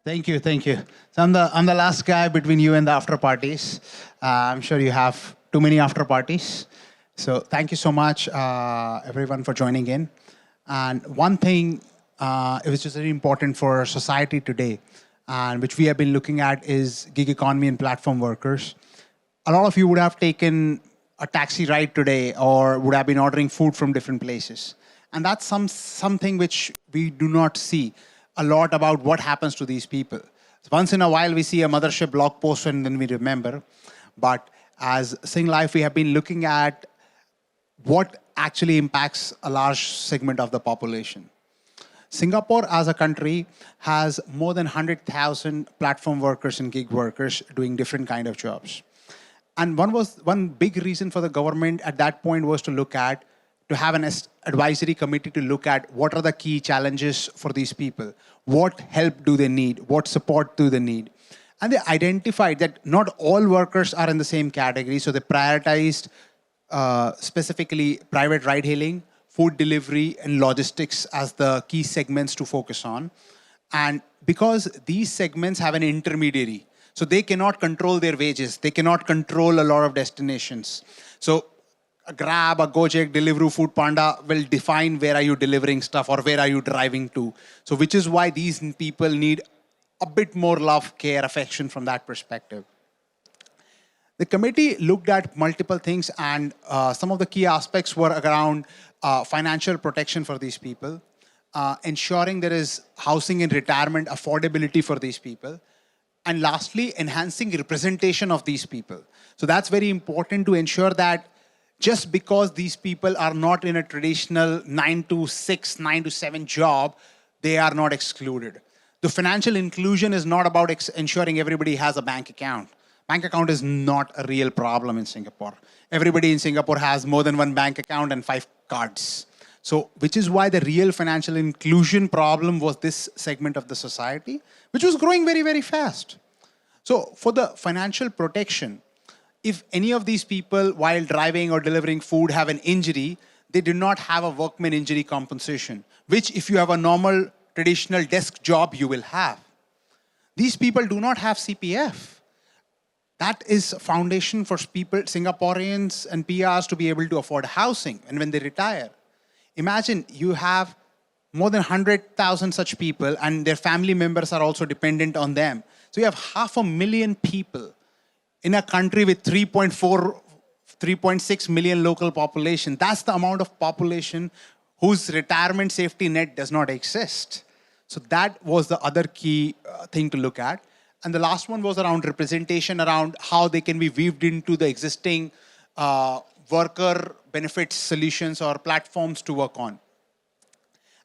Thank you, thank you. So I'm the last guy between you and the after parties. I'm sure you have too many after parties. So thank you so much, everyone, for joining in. And one thing, it was just very important for society today, and which we have been looking at is gig economy and platform workers. A lot of you would have taken a taxi ride today or would have been ordering food from different places. And that's something which we do not see a lot about what happens to these people. Once in a while, we see a mothership blog post and then we remember. But as Singlife, we have been looking at what actually impacts a large segment of the population. Singapore as a country has more than 100,000 platform workers and gig workers doing different kind of jobs. And one big reason for the government at that point was to have an advisory committee to look at what are the key challenges for these people, what help do they need, what support do they need. And they identified that not all workers are in the same category, so they prioritized specifically private ride hailing, food delivery, and logistics as the key segments to focus on. And because these segments have an intermediary, so they cannot control their wages, they cannot control a lot of destinations. So a Grab, a Gojek, Deliveroo, Foodpanda will define where are you delivering stuff or where are you driving to. So which is why these people need a bit more love, care, affection from that perspective. The committee looked at multiple things, and some of the key aspects were around financial protection for these people, ensuring there is housing and retirement affordability for these people, and lastly, enhancing representation of these people. So that's very important to ensure that just because these people are not in a traditional 9 to 6, 9 to 7 job, they are not excluded. The financial inclusion is not about ensuring everybody has a bank account. Bank account is not a real problem in Singapore. Everybody in Singapore has more than one bank account and 5 cards. So, which is why the real financial inclusion problem was this segment of the society, which was growing very, very fast. So, for the financial protection, if any of these people, while driving or delivering food, have an injury, they do not have a workman injury compensation, which if you have a normal, traditional desk job, you will have. These people do not have CPF. That is a foundation for people, Singaporeans and PRs to be able to afford housing and when they retire. Imagine you have more than 100,000 such people and their family members are also dependent on them. So you have 500,000 people in a country with 3.6 million local population. That's the amount of population whose retirement safety net does not exist. So that was the other key thing to look at. And the last one was around representation, around how they can be weaved into the existing worker benefits solutions or platforms to work on.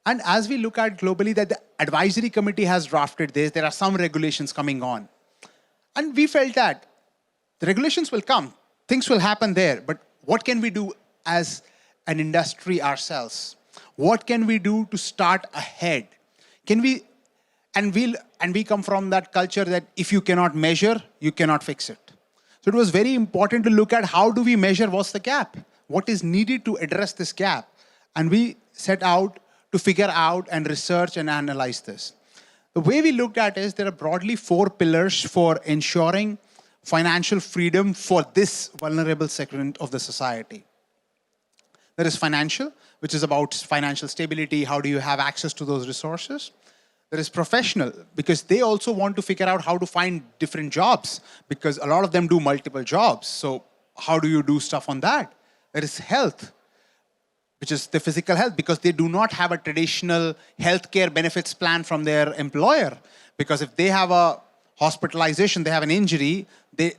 And as we look at globally, that the advisory committee has drafted this, there are some regulations coming on. And we felt that the regulations will come, things will happen there, but what can we do as an industry ourselves? What can we do to start ahead? Can we, and we come from that culture that if you cannot measure, you cannot fix it. So it was very important to look at how do we measure what's the gap? What is needed to address this gap? And we set out to figure out and research and analyze this. The way we looked at is there are broadly 4 pillars for ensuring financial freedom for this vulnerable segment of the society. There is financial, which is about financial stability. How do you have access to those resources? There is professional, because they also want to figure out how to find different jobs, because a lot of them do multiple jobs. So how do you do stuff on that? There is health, which is the physical health, because they do not have a traditional healthcare benefits plan from their employer. Because if they have a hospitalization, they have an injury,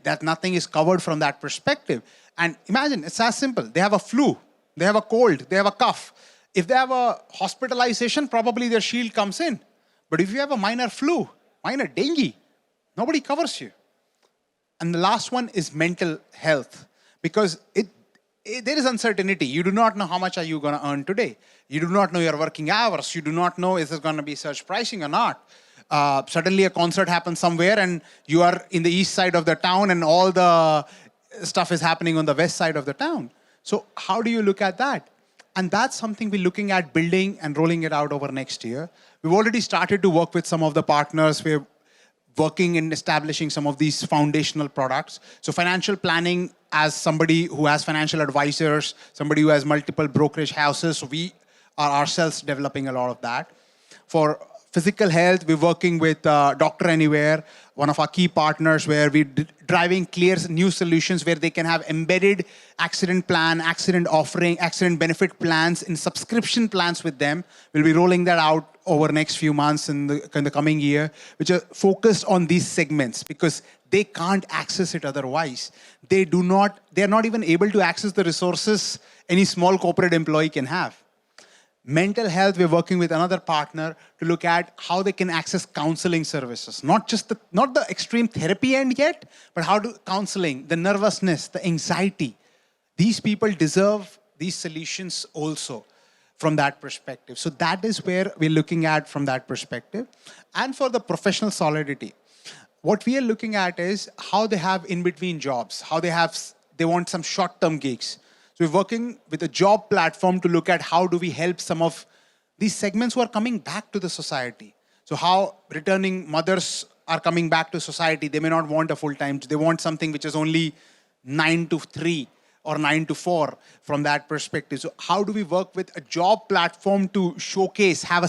that nothing is covered from that perspective. And imagine, it's as simple. They have a flu, they have a cold, they have a cough. If they have a hospitalization, probably their shield comes in. But if you have a minor flu, minor dengue, nobody covers you. And the last one is mental health, because there is uncertainty. You do not know how much are you going to earn today. You do not know your working hours. You do not know is there going to be surge pricing or not. Suddenly a concert happens somewhere and you are in the east side of the town and all the stuff is happening on the west side of the town. So how do you look at that? And that's something we're looking at building and rolling it out over next year. We've already started to work with some of the partners. We're working in establishing some of these foundational products. So financial planning, as somebody who has financial advisors, somebody who has multiple brokerage houses, we are ourselves developing a lot of that. For physical health, we're working with Doctor Anywhere, one of our key partners, where we're driving clear new solutions where they can have embedded accident plan, accident offering, accident benefit plans in subscription plans with them. We'll be rolling that out over the next few months in the coming year, which are focused on these segments because they can't access it otherwise. They're not even able to access the resources any small corporate employee can have. Mental health, we're working with another partner to look at how they can access counseling services. Not the extreme therapy end yet, but how to counseling, the nervousness, the anxiety. These people deserve these solutions also from that perspective. So that is where we're looking at from that perspective. And for the professional solidity, what we are looking at is how they have in-between jobs, how they want some short-term gigs. So we're working with a job platform to look at how do we help some of these segments who are coming back to the society. So how returning mothers are coming back to society. They may not want a full-time, they want something which is only 9 to 3 or 9 to 4 from that perspective. So how do we work with a job platform to showcase, have a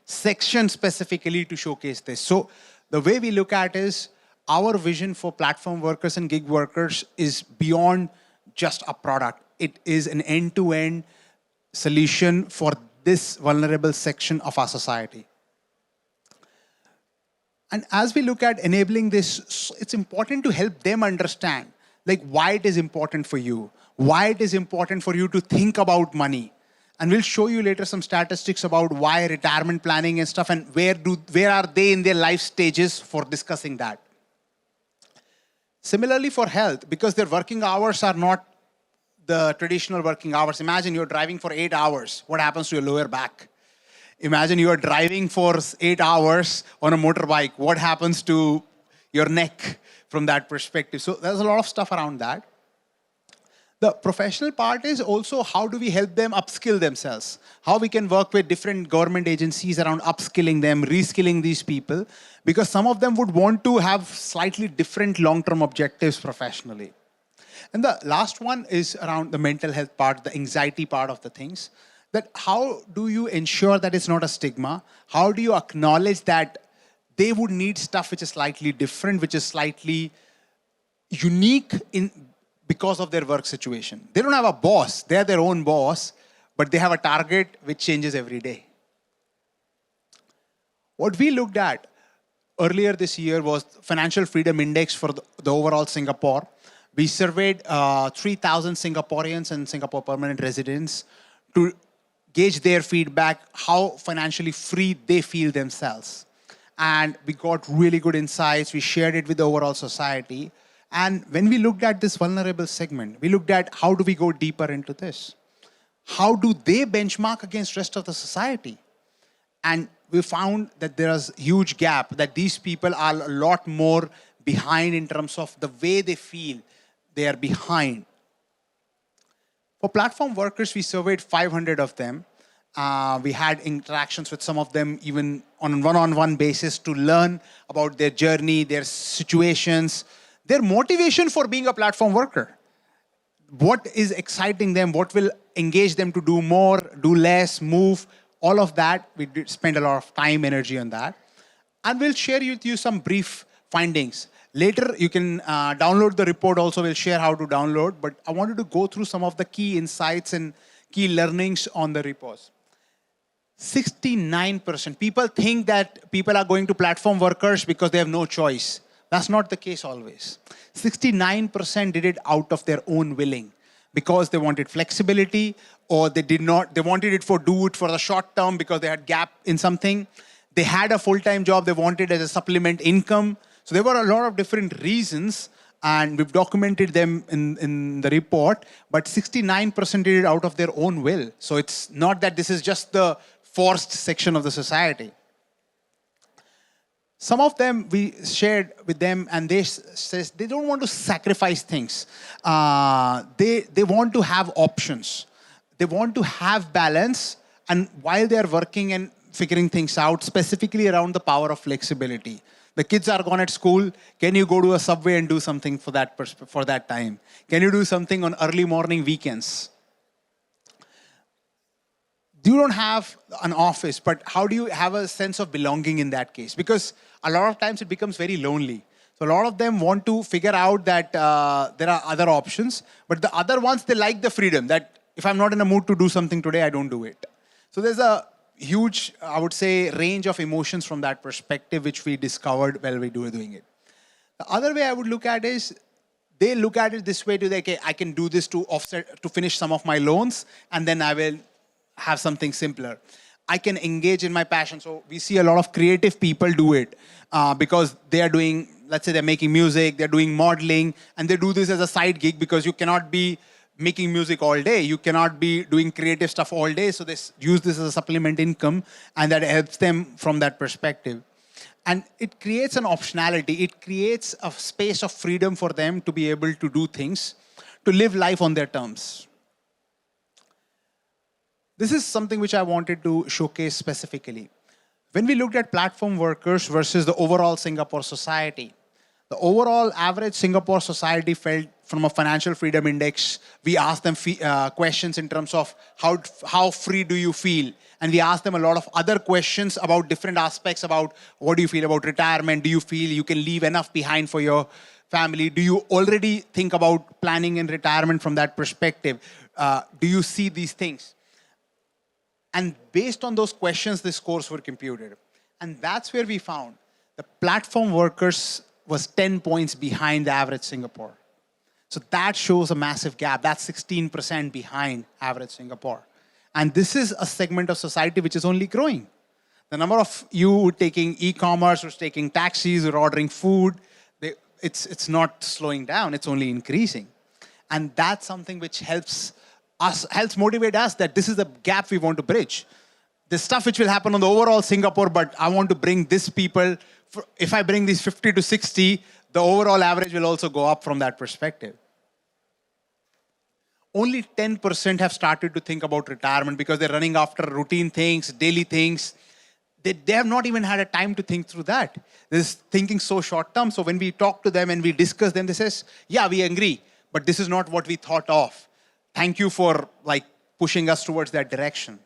section specifically to showcase this? So the way we look at is our vision for platform workers and gig workers is beyond just a product. It is an end-to-end solution for this vulnerable section of our society. And as we look at enabling this, it's important to help them understand like why it is important for you, why it is important for you to think about money. And we'll show you later some statistics about why retirement planning and stuff and where are they in their life stages for discussing that. Similarly for health, because their working hours are not the traditional working hours. Imagine you're driving for 8 hours. What happens to your lower back? Imagine you are driving for 8 hours on a motorbike. What happens to your neck from that perspective? So there's a lot of stuff around that. The professional part is also how do we help them upskill themselves? How we can work with different government agencies around upskilling them, reskilling these people, because some of them would want to have slightly different long-term objectives professionally. And the last one is around the mental health part, the anxiety part of the things. That how do you ensure that it's not a stigma? How do you acknowledge that they would need stuff which is slightly different, which is slightly unique because of their work situation? They don't have a boss. They're their own boss, but they have a target which changes every day. What we looked at earlier this year was Financial Freedom Index for the overall Singapore. We surveyed 3,000 Singaporeans and Singapore permanent residents to gauge their feedback, how financially free they feel themselves. And we got really good insights. We shared it with the overall society. And when we looked at this vulnerable segment, we looked at how do we go deeper into this? How do they benchmark against the rest of the society? And we found that there is a huge gap, that these people are a lot more behind in terms of the way they feel they are behind. For platform workers, we surveyed 500 of them. We had interactions with some of them even on a one-on-one basis to learn about their journey, their situations, their motivation for being a platform worker. What is exciting them? What will engage them to do more, do less, move? All of that, we did spend a lot of time, energy on that. And we'll share with you some brief findings. Later, you can download the report also. We'll share how to download. But I wanted to go through some of the key insights and key learnings on the reports. 69%. People think that people are going to platform workers because they have no choice. That's not the case always. 69% did it out of their own willing because they wanted flexibility, or they wanted it do it for the short term because they had gap in something. They had a full-time job they wanted as a supplement income. So there were a lot of different reasons, and we've documented them in the report, but 69% did it out of their own will. So it's not that this is just the forced section of the society. Some of them we shared with them, and they says they don't want to sacrifice things. They want to have options. They want to have balance, and while they are working and figuring things out, specifically around the power of flexibility. The kids are gone at school. Can you go to a subway and do something for for that time? Can you do something on early morning weekends? You don't have an office, but how do you have a sense of belonging in that case? Because a lot of times it becomes very lonely. So a lot of them want to figure out that there are other options, but the other ones, they like the freedom that if I'm not in a mood to do something today, I don't do it. So there's a huge, I would say, range of emotions from that perspective, which we discovered while we were doing it. The other way I would look at is, they look at it this way to, okay, I can do this to offset, to finish some of my loans, and then I will have something simpler. I can engage in my passion. So we see a lot of creative people do it because they are doing, let's say they're making music, they're doing modeling, and they do this as a side gig because you cannot be making music all day. You cannot be doing creative stuff all day. So they use this as a supplement income, and that helps them from that perspective. And it creates an optionality. It creates a space of freedom for them to be able to do things, to live life on their terms. This is something which I wanted to showcase specifically. When we looked at platform workers versus the overall Singapore society, the overall average Singapore society felt from a financial freedom index, we asked them questions in terms of how free do you feel? And we asked them a lot of other questions about different aspects about what do you feel about retirement? Do you feel you can leave enough behind for your family? Do you already think about planning and retirement from that perspective? Do you see these things? And based on those questions, the scores were computed. And that's where we found the platform workers was 10 points behind the average Singapore. So that shows a massive gap. That's 16% behind average Singapore. And this is a segment of society which is only growing. The number of you taking e-commerce or taking taxis or ordering food, it's not slowing down, it's only increasing. And that's something which helps motivate us that this is the gap we want to bridge. The stuff which will happen on the overall Singapore, but I want to bring this people, if I bring these 50 to 60, the overall average will also go up from that perspective. Only 10% have started to think about retirement because they're running after routine things, daily things. They have not even had a time to think through that. They're thinking so short term. So when we talk to them and we discuss them, they says, yeah, we agree, but this is not what we thought of. Thank you for pushing us towards that direction.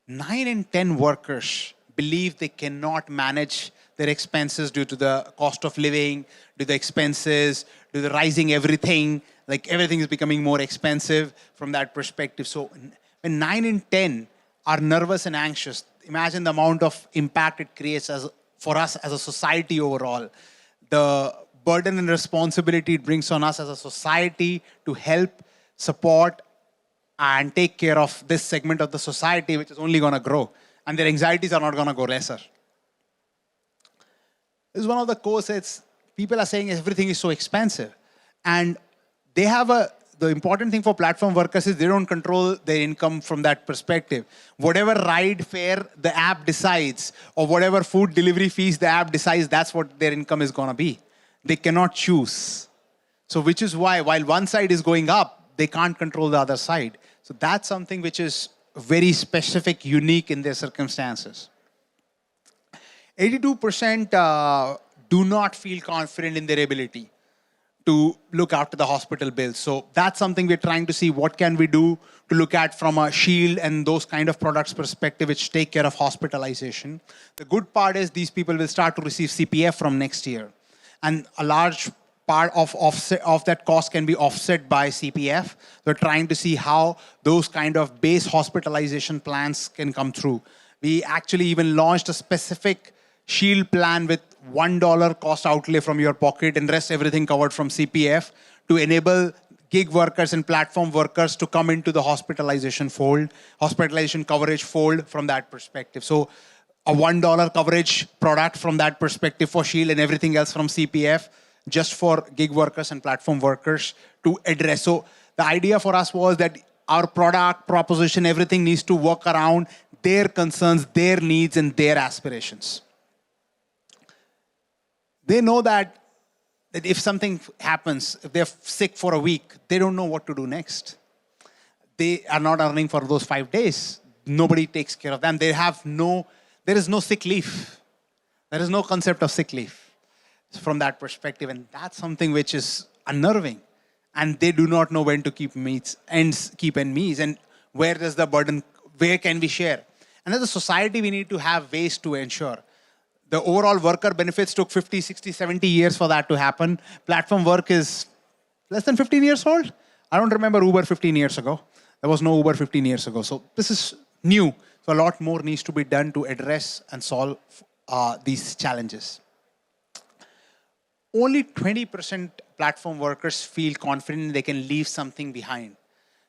9 in 10 workers believe they cannot manage their expenses due to the cost of living, due to the expenses, due to the rising everything. Everything is becoming more expensive from that perspective. So when 9 in 10 are nervous and anxious, imagine the amount of impact it creates for us as a society overall. The burden and responsibility it brings on us as a society to help, support, and take care of this segment of the society, which is only going to grow. And their anxieties are not going to go lesser. This is one of the core sets. People are saying everything is so expensive. And they have the important thing for platform workers is they don't control their income from that perspective. Whatever ride fare the app decides, or whatever food delivery fees the app decides, that's what their income is going to be. They cannot choose. So which is why, while one side is going up, they can't control the other side. So that's something which is very specific, unique in their circumstances. 82% do not feel confident in their ability to look after the hospital bills. So that's something we're trying to see what can we do to look at from a Shield and those kind of products perspective which take care of hospitalization. The good part is these people will start to receive CPF from next year. And a large part of that cost can be offset by CPF. We're trying to see how those kind of base hospitalization plans can come through. We actually even launched a specific Shield plan with $1 cost outlay from your pocket and rest everything covered from CPF to enable gig workers and platform workers to come into the hospitalization fold, hospitalization coverage fold from that perspective. So a $1 coverage product from that perspective for Shield and everything else from CPF just for gig workers and platform workers to address. So the idea for us was that our product proposition, everything needs to work around their concerns, their needs, and their aspirations. They know that if something happens, if they're sick for a week, they don't know what to do next. They are not earning for those 5 days. Nobody takes care of them. There is no sick leave. There is no concept of sick leave from that perspective. And that's something which is unnerving. And they do not know when to keep end means, and where does the burden, where can we share? And as a society, we need to have ways to ensure. The overall worker benefits took 50, 60, 70 years for that to happen. Platform work is less than 15 years old. I don't remember Uber 15 years ago. There was no Uber 15 years ago. So this is new. So a lot more needs to be done to address and solve these challenges. Only 20% platform workers feel confident they can leave something behind.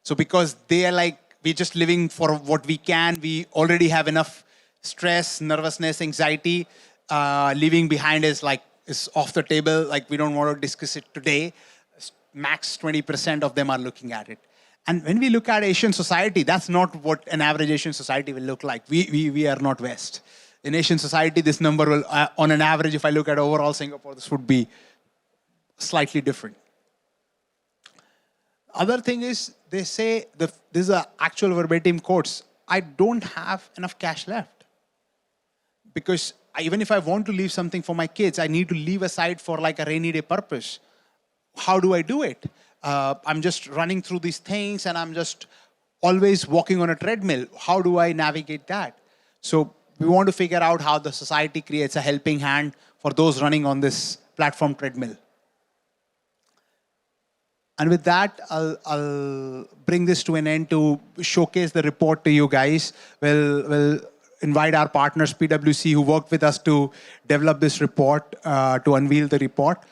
So because they are like, we're just living for what we can, we already have enough stress, nervousness, anxiety. Leaving behind is off the table. Like, we don't want to discuss it today. Max 20% of them are looking at it. And when we look at Asian society, that's not what an average Asian society will look like. We are not West. In Asian society, this number will, on an average, if I look at overall Singapore, this would be slightly different. Other thing is, they say, this is an actual verbatim quotes, I don't have enough cash left. Because even if I want to leave something for my kids, I need to leave aside for like a rainy day purpose. How do I do it? I'm just running through these things and I'm just always walking on a treadmill. How do I navigate that? So we want to figure out how the society creates a helping hand for those running on this platform treadmill. And with that, I'll bring this to an end to showcase the report to you guys. We'll invite our partners, PwC, who worked with us to develop this report, to unveil the report.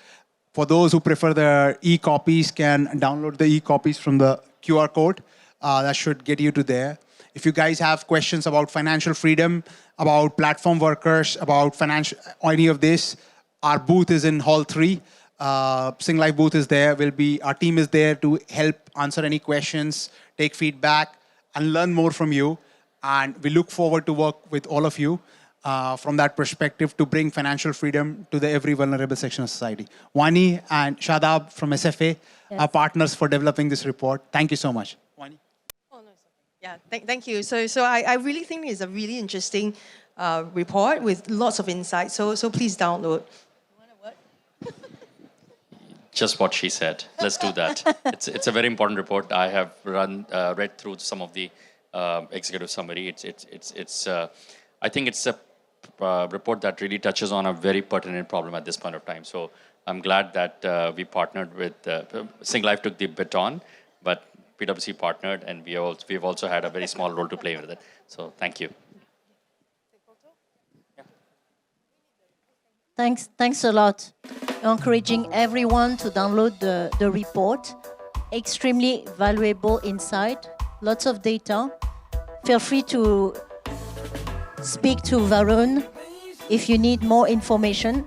For those who prefer the e-copies, can download the e-copies from the QR code. That should get you to there. If you guys have questions about financial freedom, about platform workers, about financial, any of this, our booth is in Hall 3. Singlife booth is there. Our team is there to help answer any questions, take feedback, and learn more from you. And we look forward to work with all of you from that perspective to bring financial freedom to the every vulnerable section of society. Wani and Shadab from SFA are partners for developing this report. Thank you so much. Wani? Oh, no, it's okay. Yeah, thank you. So I really think it's a really interesting report with lots of insights. So please download. You want a word? Just what she said. Let's do that. It's a very important report. I have read through some of the executive summary. I think it's a report that really touches on a very pertinent problem at this point of time. So I'm glad that we partnered with Singlife took the baton, but PwC partnered, and we've also had a very small role to play with it. So thank you. Thanks a lot. Encouraging everyone to download the report. Extremely valuable insight, lots of data. Feel free to speak to Varun if you need more information.